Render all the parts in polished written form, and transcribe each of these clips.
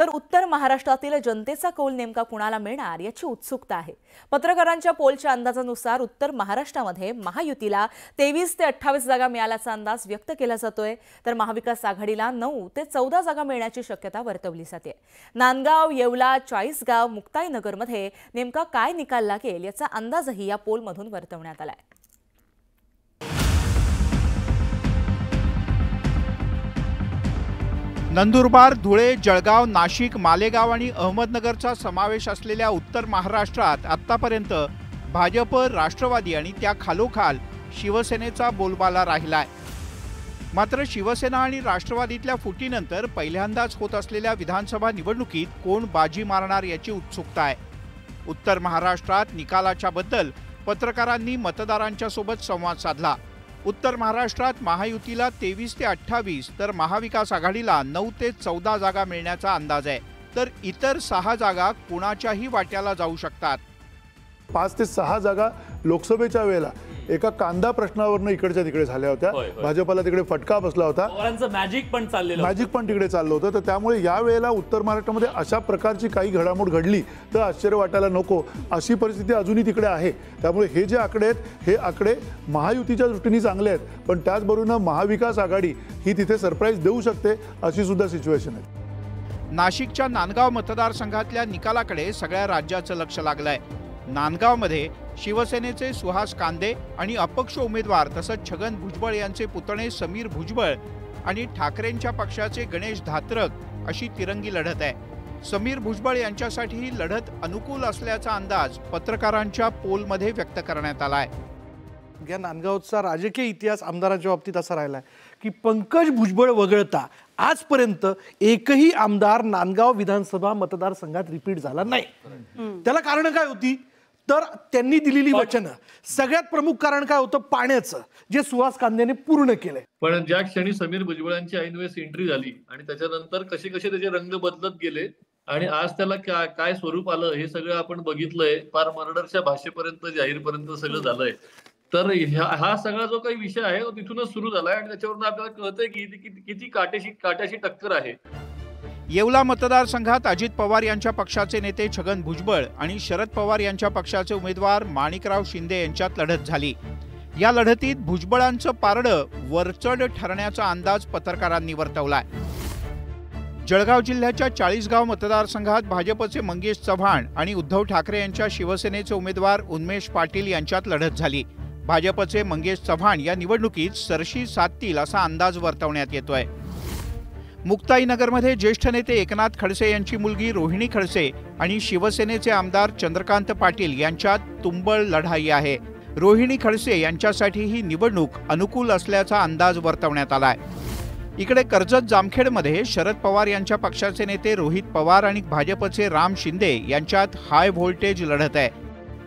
तर उत्तर महाराष्ट्रातील जनतेचा कौल नेमका कुणाला मिळणार याची उत्सुकता आहे। पत्रकारांच्या पोलच्या अंदाजानुसार उत्तर महाराष्ट्रामध्ये महायुतीला 23 ते 28 जागा मिळाल्याचा अंदाज व्यक्त केला जातोय, तर महाविकास आघाडीला 9 ते 14 जागा मिळण्याची शक्यता वर्तवली जाते। नांदगाव, येवला, चाळीसगाव, मुक्ताईनगरमध्ये नेमका काय निकाल लागेल याचा अंदाजही या पोलमधून वर्तवण्यात आलाय। नंदुरबार, धुळे, जळगाव, नाशिक, मालेगाव आणि अहमदनगरचा समावेश असलेल्या उत्तर महाराष्ट्रात आतापर्यंत भाजप, राष्ट्रवादी आणि त्या खालोखाल शिवसेनेचा बोलबाला राहिलाय। मात्र शिवसेना आणि राष्ट्रवादीतल्या फुटीनंतर पहिल्यांदाच होत असलेल्या विधानसभा निवडणुकीत कोण बाजी मारणार याची उत्सुकता आहे। उत्तर महाराष्ट्रात निकालाच्या बद्दल पत्रकारांनी मतदारांच्या सोबत संवाद साधला। उत्तर महाराष्ट्रात महायुतीला 23 ते 28 तर महाविकास आघाडीला 9 ते 14 जागा मिळण्याचा अंदाज आहे, तर इतर 6 जागा कुणाच्याही वाट्याला जाऊ शकतात। 5 ते 6 जागा लोकसभेच्या वेळेला एका कांदा प्रश्नावरनं इकडच्या तिकडे झाल्या होत्या। भाजपला तिकडे फटका बसला होता, मॅजिक पण तिकडे चाललं होतं। तर त्यामुळे या वेळेला उत्तर महाराष्ट्रामध्ये अशा प्रकारची काही घडामोड घडली तर आश्चर्य वाटायला नको, अशी परिस्थिती अजूनही तिकडे आहे। त्यामुळे हे जे आकडे आहेत हे आकडे महायुतीच्या दृष्टीने चांगले आहेत, पण त्याचबरोबर महाविकास आघाडी ही तिथे सरप्राईज देऊ शकते अशी सुद्धा सिच्युएशन आहे। नाशिकच्या नांदगाव मतदारसंघातल्या निकालाकडे सगळ्या राज्याचं लक्ष लागलंय। नांदगावमध्ये शिवसेनेचे सुहास कांदे आणि अपक्ष उमेदवार तसंच छगन भुजबळ यांचे पुतणे समीर भुजबळ आणि ठाकरेंच्या पक्षाचे गणेश धात्रक अशी तिरंगी लढत आहे। समीर भुजबळ यांच्यासाठी ही लढत अनुकूल असल्याचा अंदाज पत्रकारांच्या पोलमध्ये व्यक्त करण्यात आलाय। या नांदगावचा राजकीय इतिहास आमदारांच्या बाबतीत असा राहिलाय की पंकज भुजबळ वगळता आजपर्यंत एकही आमदार नांदगाव विधानसभा मतदारसंघात रिपीट झाला नाही। त्याला कारण काय होती तर त्यांनी दिलेली वचनं। सगळ्यात प्रमुख कारण काय होतं, पाण्याचं, जे सुहास कांदेने पूर्ण केलंय। पण ज्या क्षणी समीर भुजबळांची ऐनवेळेस एंट्री झाली आणि त्याच्यानंतर कसे कसे त्याचे रंग बदलत गेले आणि आज त्याला काय स्वरूप आलं हे सगळं आपण बघितलंय। फार मर्डरच्या भाषेपर्यंत, जाहीरपर्यंत सगळं झालंय। तर हा सगळा जो काही विषय आहे तो तिथूनच सुरू झालाय आणि त्याच्यावरून आपल्याला कळतंय की किती काट्याशी टक्कर आहे। येवला मतदारसंघात अजित पवार यांच्या पक्षाचे नेते छगन भुजबळ आणि शरद पवार यांच्या पक्षाचे उमेदवार माणिकराव शिंदे यांच्यात लढत झाली। या लढतीत भुजबळांचं पारडं वरचढ ठरण्याचा अंदाज पत्रकारांनी वर्तवलाय। जळगाव जिल्ह्याच्या चाळीसगाव मतदारसंघात भाजपचे मंगेश चव्हाण आणि उद्धव ठाकरे यांच्या शिवसेनेचे उमेदवार उन्मेष पाटील यांच्यात लढत झाली। भाजपचे मंगेश चव्हाण या निवडणुकीत सरशी साधतील असा अंदाज वर्तवण्यात येतोय। मुक्ताईनगरमध्ये ज्येष्ठ नेते एकनाथ खडसे यांची मुलगी रोहिणी खडसे आणि शिवसेनेचे आमदार चंद्रकांत पाटील यांच्यात तुंबळ लढाई आहे। रोहिणी खडसे यांच्यासाठी ही निवडणूक अनुकूल असल्याचा अंदाज वर्तवण्यात आलाय। इकडे कर्जत जामखेडमध्ये शरद पवार यांच्या पक्षाचे नेते रोहित पवार आणि भाजपचे राम शिंदे यांच्यात हाय व्होल्टेज लढत आहे।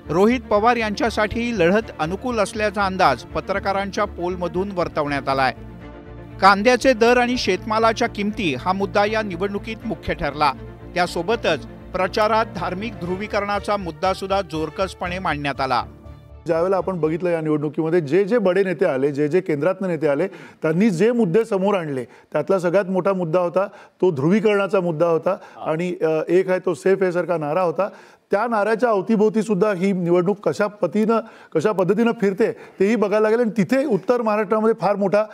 रोहित पवार यांच्यासाठी लढत अनुकूल असल्याचा अंदाज पत्रकारांच्या पोलमधून वर्तवण्यात आलाय। कांद्याचे दर आणि शेतमालाच्या किमती हा मुद्दा या निवडणुकीत मुख्य ठरला। त्यासोबतच प्रचारात धार्मिक ध्रुवीकरणाचा मुद्दा सुद्धा जोरकसपणे मांडण्यात आला। ज्यावेळेला आपण बघितलं या निवडणुकीमध्ये जे बडे नेते आले, जे केंद्रातले नेते आले, त्यांनी जे मुद्दे समोर आणले त्यातला सगळ्यात मोठा मुद्दा होता तो ध्रुवीकरणाचा मुद्दा होता आणि एक आहे तो सेफ सारखा नारा होता। त्या नाऱ्याच्या अवतीभोवती सुद्धा ही निवडणूक कशा पद्धतीनं फिरते तेही बघायला लागेल आणि तिथे उत्तर महाराष्ट्रामध्ये फार मोठा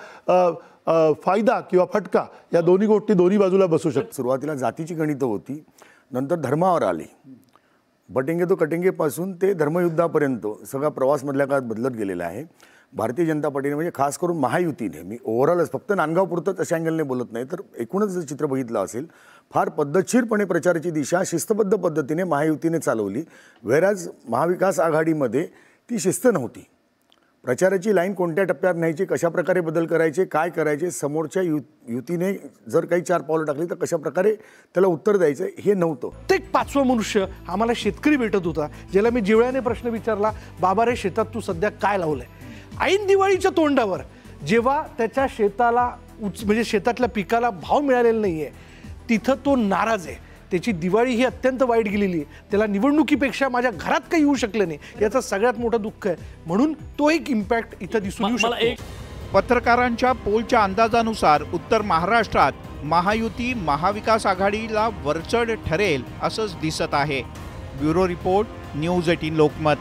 फायदा किंवा फटका या दोन्ही गोष्टी दोन्ही बाजूला बसू शकतात। सुरुवातीला जातीची गणितं होती, नंतर धर्मावर आली। बटेंगे तो कटेंगे पासून ते धर्मयुद्धापर्यंत सगळा प्रवास मधल्या काळात बदलत गेलेला आहे। भारतीय जनता पार्टीने म्हणजे खास करून महायुतीने, मी ओव्हरऑलच फक्त नांदगावपुरतं अशा अँगलने बोलत नाही तर एकूणच जर चित्र बघितलं असेल, फार पद्धतशीरपणे प्रचाराची दिशा शिस्तबद्ध पद्धतीने महायुतीने चालवली। व्हेराज महाविकास आघाडीमध्ये ती शिस्त नव्हती। प्रचाराची लाईन कोणत्या टप्प्यात न्यायची, कशा प्रकारे बदल करायचे, काय करायचे, समोरच्या युतीने जर काही 4 पावलं टाकली तर कशा प्रकारे त्याला उत्तर द्यायचं हे नव्हतं। ते एक 5वं मनुष्य आम्हाला शेतकरी भेटत होता, ज्याला मी जिवळ्याने प्रश्न विचारला, बाबा रे शेतात तू सध्या काय लावलंय? ऐन दिवाळीच्या तोंडावर जेव्हा त्याच्या शेताला म्हणजे शेतातल्या पिकाला भाव मिळालेला नाहीये तिथं तो नाराज आहे। त्याची दिवाळी ही अत्यंत वाईट गेलेली आहे। त्याला निवडणुकीपेक्षा माझ्या घरात काही येऊ शकलं नाही याचं सगळ्यात मोठं दुःख आहे, म्हणून तो एक इम्पॅक्ट इथं दिसून येऊ शकतो। पत्रकारांच्या पोलच्या अंदाजानुसार उत्तर महाराष्ट्रात महायुती महाविकास आघाडीला वरचढ ठरेल असंच दिसत आहे. Bureau report, news 18 Lokmat.